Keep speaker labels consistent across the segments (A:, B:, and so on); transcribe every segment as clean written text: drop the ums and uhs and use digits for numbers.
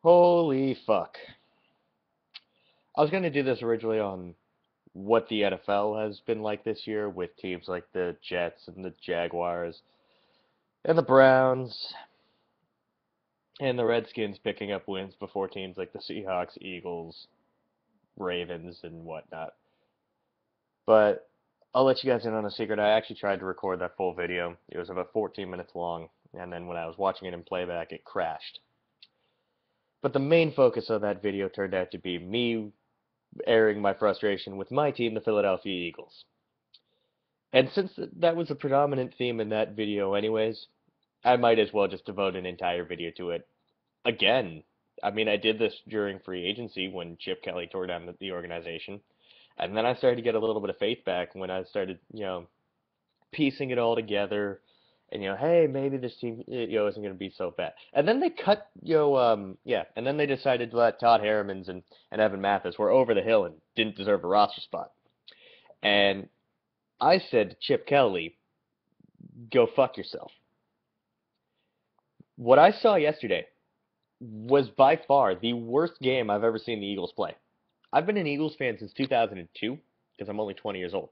A: Holy fuck. I was going to do this originally on what the NFL has been like this year with teams like the Jets and the Jaguars and the Browns and the Redskins picking up wins before teams like the Seahawks, Eagles, Ravens, and whatnot. But I'll let you guys in on a secret. I actually tried to record that full video. It was about 14 minutes long, and then when I was watching it in playback, it crashed. But the main focus of that video turned out to be me airing my frustration with my team, the Philadelphia Eagles. And since that was a predominant theme in that video anyways, I might as well just devote an entire video to it again. I mean, I did this during free agency when Chip Kelly tore down the organization. And then I started to get a little bit of faith back when I started, piecing it all together. And, hey, maybe this team, isn't going to be so bad. And then they cut, and then they decided to let Todd Harrimans and Evan Mathis were over the hill and didn't deserve a roster spot. And I said to Chip Kelly, go fuck yourself. What I saw yesterday was by far the worst game I've ever seen the Eagles play. I've been an Eagles fan since 2002, because I'm only 20 years old.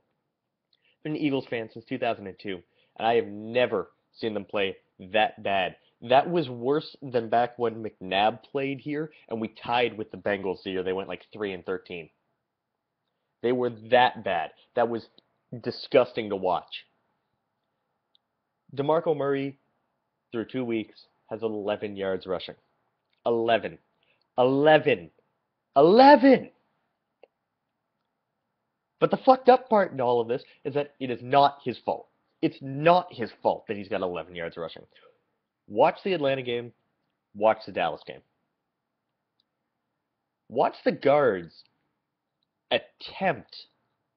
A: I've been an Eagles fan since 2002, and I have never seen them play that bad. That was worse than back when McNabb played here, and we tied with the Bengals the year they went like 3-13. They were that bad. That was disgusting to watch. DeMarco Murray, through 2 weeks, has 11 yards rushing. 11. 11. 11! But the fucked up part in all of this is that it is not his fault. It's not his fault that he's got 11 yards rushing. Watch the Atlanta game. Watch the Dallas game. Watch the guards attempt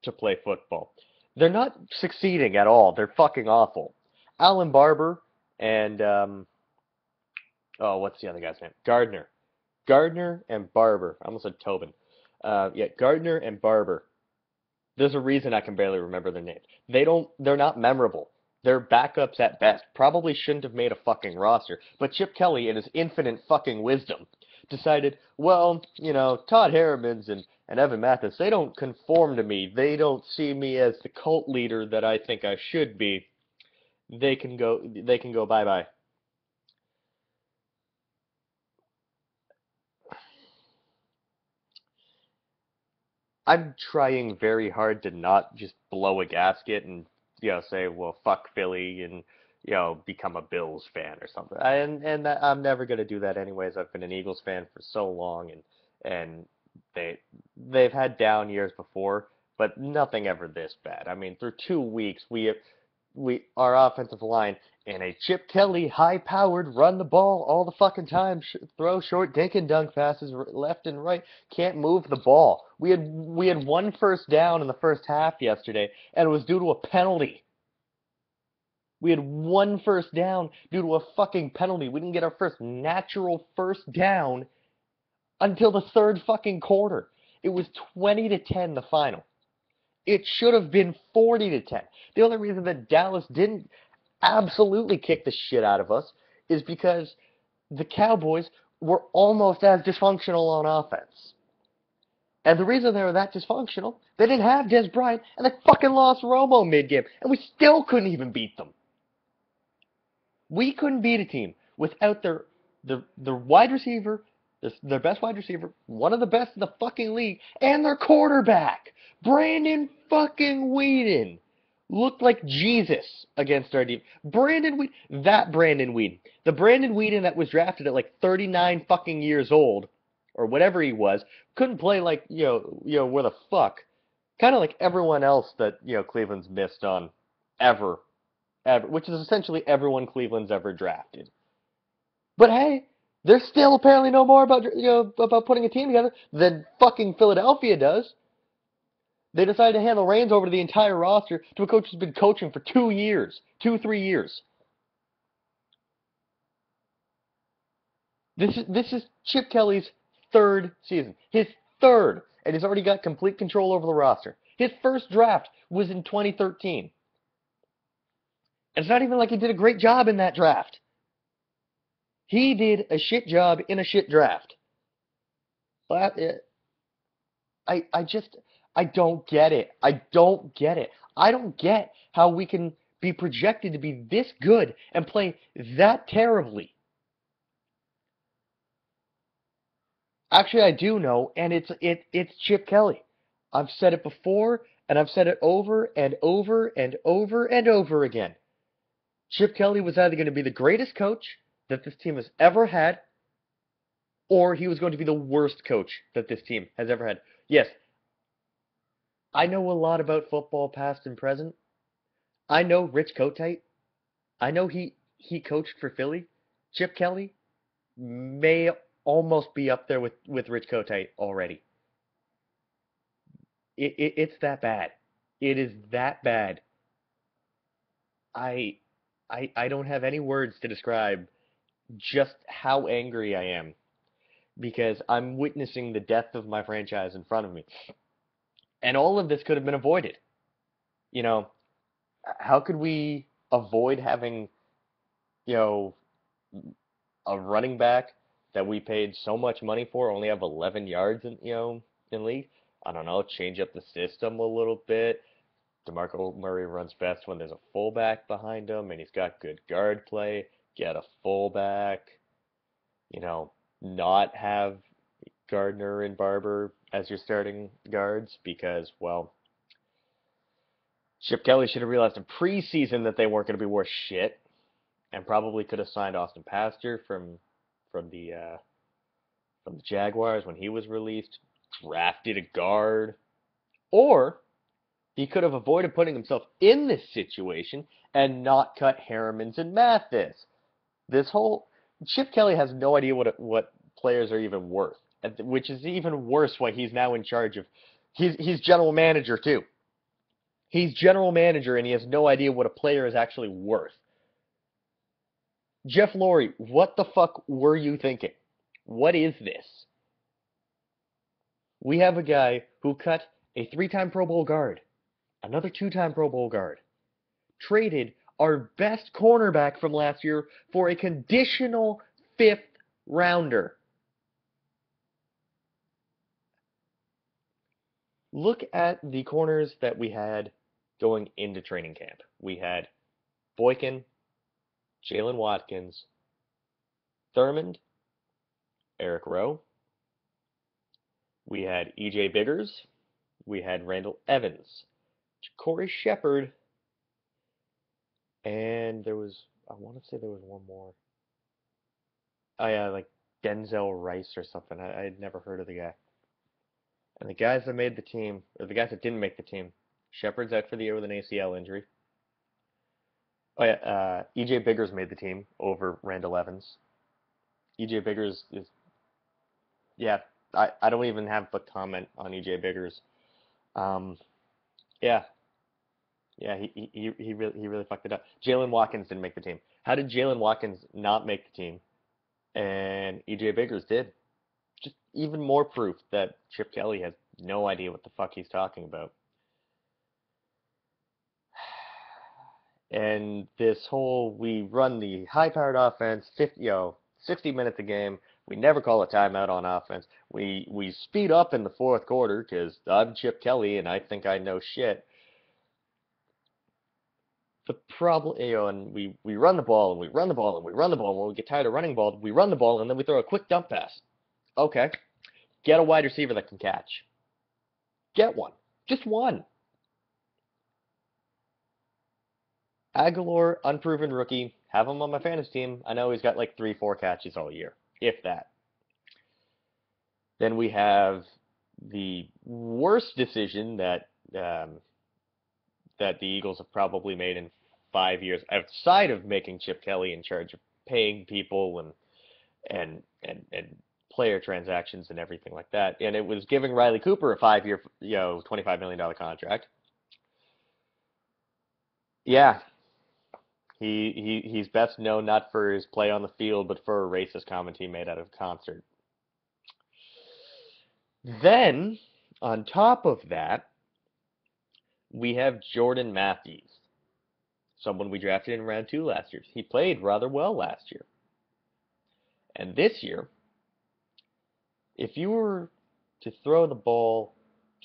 A: to play football. They're not succeeding at all. They're fucking awful. Alan Barber and, what's the other guy's name? Gardner. Gardner and Barber. I almost said Tobin. Gardner and Barber. There's a reason I can barely remember their names. They're not memorable. They're backups at best. Probably shouldn't have made a fucking roster. But Chip Kelly, in his infinite fucking wisdom, decided, well, Todd Harrimans and Evan Mathis, they don't conform to me. They don't see me as the cult leader that I think I should be. They can go bye-bye. I'm trying very hard to not just blow a gasket and, say, well, fuck Philly and, become a Bills fan or something. I'm never going to do that anyways. I've been an Eagles fan for so long, and they've had down years before, but nothing ever this bad. I mean, through 2 weeks, our offensive line in a Chip Kelly high-powered run the ball all the fucking time, throw short dink and dunk passes left and right, can't move the ball. We had one first down in the first half yesterday, and it was due to a penalty. We had one first down due to a fucking penalty. We didn't get our first natural first down until the third fucking quarter. It was 20-10 the final. It should have been 40-10. The only reason that Dallas didn't absolutely kick the shit out of us is because the Cowboys were almost as dysfunctional on offense. And the reason they were that dysfunctional, they didn't have Des Bryant, and they fucking lost Romo mid-game, and we still couldn't even beat them. We couldn't beat a team without their wide receiver, their best wide receiver, one of the best in the fucking league, and their quarterback, Brandon fucking Weeden. Looked like Jesus against our team. Brandon Weeden. The Brandon Weeden that was drafted at like 39 fucking years old, or whatever he was, couldn't play like, where the fuck. Kind of like everyone else that, Cleveland's missed on ever, which is essentially everyone Cleveland's ever drafted. But hey, there's still apparently no more about, about putting a team together than fucking Philadelphia does. They decided to hand the reins over to the entire roster to a coach who's been coaching for 3 years. This is Chip Kelly's third season. His third. And he's already got complete control over the roster. His first draft was in 2013. And it's not even like he did a great job in that draft. He did a shit job in a shit draft. I just I don't get it. I don't get it. I don't get how we can be projected to be this good and play that terribly. Actually, I do know, and it's Chip Kelly. I've said it before, and I've said it over and over and over and over again. Chip Kelly was either going to be the greatest coach that this team has ever had, or he was going to be the worst coach that this team has ever had. Yes, I know a lot about football, past and present. I know Rich Kotite. I know he coached for Philly. Chip Kelly may almost be up there with Rich Kotite already. It's that bad. It is that bad. I I don't have any words to describe just how angry I am because I'm witnessing the death of my franchise in front of me. And all of this could have been avoided. You know, how could we avoid having, you know, a running back that we paid so much money for only have 11 yards in league? I don't know, change up the system a little bit. DeMarco Murray runs best when there's a fullback behind him and he's got good guard play. Get a fullback, you know, not have Gardner and Barber as your starting guards because, well, Chip Kelly should have realized in preseason that they weren't going to be worth shit and probably could have signed Austin Pastor from the Jaguars when he was released, drafted a guard, or he could have avoided putting himself in this situation and not cut Harrimans and Mathis. This whole Chip Kelly has no idea what players are even worth, which is even worse why he's now in charge of he's general manager too. He's general manager and he has no idea what a player is actually worth. Jeff Lurie, what the fuck were you thinking? What is this? We have a guy who cut a 3-time Pro Bowl guard, another 2-time Pro Bowl guard, traded our best cornerback from last year for a conditional 5th rounder. Look at the corners that we had going into training camp. We had Boykin, Jalen Watkins, Thurmond, Eric Rowe. We had E.J. Biggers. We had Randall Evans, Corey Shepard, and I want to say there was one more. Oh yeah, like Denzel Rice or something. I had never heard of the guy. And the guys that made the team, or the guys that didn't make the team, Shepard's out for the year with an ACL injury. Oh yeah, E.J. Biggers made the team over Randall Evans. E.J. Biggers is, yeah, I don't even have a comment on E.J. Biggers. Um, yeah, yeah, he really fucked it up. Jalen Watkins didn't make the team. How did Jalen Watkins not make the team? And E.J. Biggers did. Just even more proof that Chip Kelly has no idea what the fuck he's talking about. And this whole we run the high-powered offense, 60 minutes a game. We never call a timeout on offense. We speed up in the fourth quarter because I'm Chip Kelly and I think I know shit. The problem, and we run the ball and we run the ball and we run the ball. And when we get tired of running the ball, we run the ball and then we throw a quick dump pass. Okay, get a wide receiver that can catch. Get one, just one. Aguilar, unproven rookie. Have him on my fantasy team. I know he's got like 3, 4 catches all year, if that. Then we have the worst decision that the Eagles have probably made in 5 years, outside of making Chip Kelly in charge of paying people and player transactions and everything like that. And it was giving Riley Cooper a 5-year, $25 million contract. Yeah, he's best known not for his play on the field, but for a racist comment he made out of concert. Then, on top of that, we have Jordan Matthews, someone we drafted in round 2 last year. He played rather well last year. And this year, if you were to throw the ball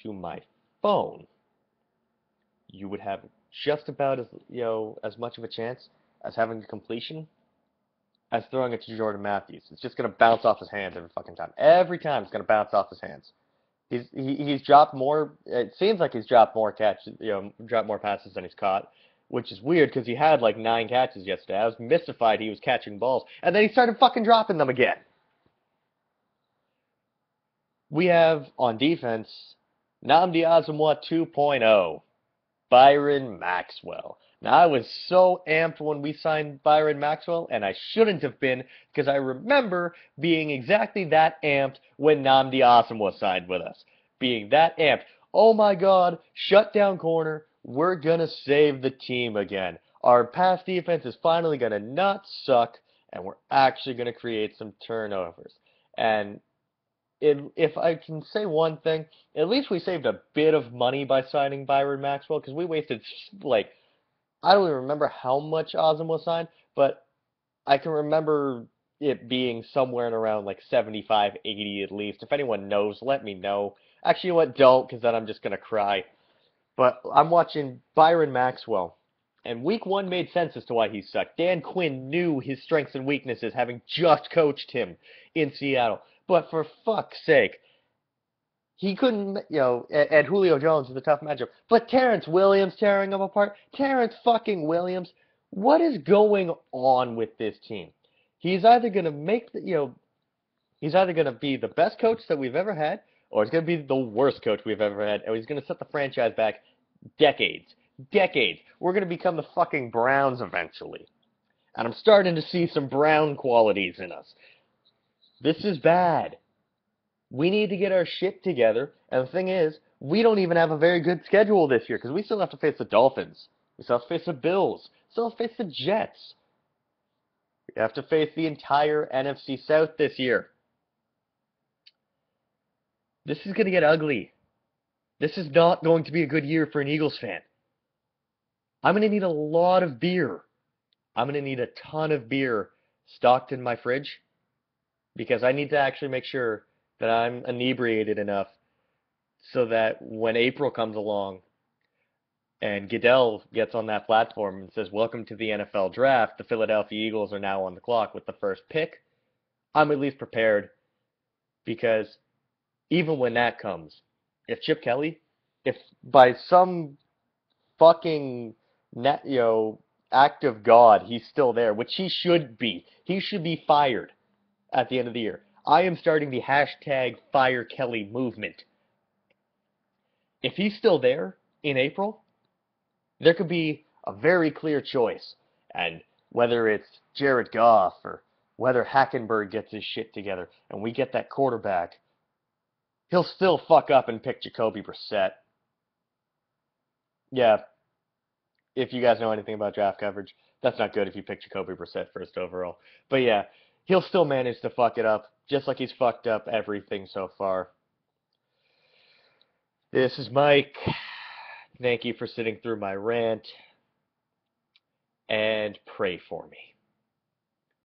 A: to my phone, you would have just about as much of a chance as having a completion as throwing it to Jordan Matthews. It's just gonna bounce off his hands every fucking time. Every time it's gonna bounce off his hands. He's dropped more. It seems like he's dropped more catches, dropped more passes than he's caught, which is weird because he had like 9 catches yesterday. I was mystified he was catching balls, and then he started fucking dropping them again. We have on defense Nnamdi Asomugha 2.0. Byron Maxwell. Now, I was so amped when we signed Byron Maxwell, and I shouldn't have been, because I remember being exactly that amped when Nnamdi Asomugha signed with us. Being that amped. Oh my god, shut down corner. We're going to save the team again. Our pass defense is finally going to not suck, and we're actually going to create some turnovers. And if I can say one thing, at least we saved a bit of money by signing Byron Maxwell, because we wasted, like, I don't even remember how much Osm was signed, but I can remember it being somewhere in around like 75, 80 at least. If anyone knows, let me know. Actually, you know what? Don't, because then I'm just going to cry. But I'm watching Byron Maxwell, and week 1 made sense as to why he sucked. Dan Quinn knew his strengths and weaknesses, having just coached him in Seattle. But for fuck's sake, he couldn't, and Julio Jones was a tough matchup. But Terrence Williams tearing him apart. Terrence fucking Williams. What is going on with this team? He's either going to he's either going to be the best coach that we've ever had, or he's going to be the worst coach we've ever had, or he's going to set the franchise back decades. Decades. We're going to become the fucking Browns eventually. And I'm starting to see some Brown qualities in us. This is bad. We need to get our shit together. And the thing is, we don't even have a very good schedule this year because we still have to face the Dolphins. We still have to face the Bills. We still have to face the Jets. We have to face the entire NFC South this year. This is going to get ugly. This is not going to be a good year for an Eagles fan. I'm going to need a lot of beer. I'm going to need a ton of beer stocked in my fridge because I need to actually make sure that I'm inebriated enough so that when April comes along and Goodell gets on that platform and says, "Welcome to the NFL draft, the Philadelphia Eagles are now on the clock with the first pick," I'm at least prepared because even when that comes, if Chip Kelly, if by some fucking act of God he's still there, which he should be fired at the end of the year. I am starting the hashtag Fire Kelly movement. If he's still there in April, there could be a very clear choice. And whether it's Jared Goff or whether Hackenberg gets his shit together and we get that quarterback, he'll still fuck up and pick Jacoby Brissett. Yeah, if you guys know anything about draft coverage, that's not good if you pick Jacoby Brissett first overall. But yeah, he'll still manage to fuck it up, just like he's fucked up everything so far. This is Mike. Thank you for sitting through my rant, and pray for me.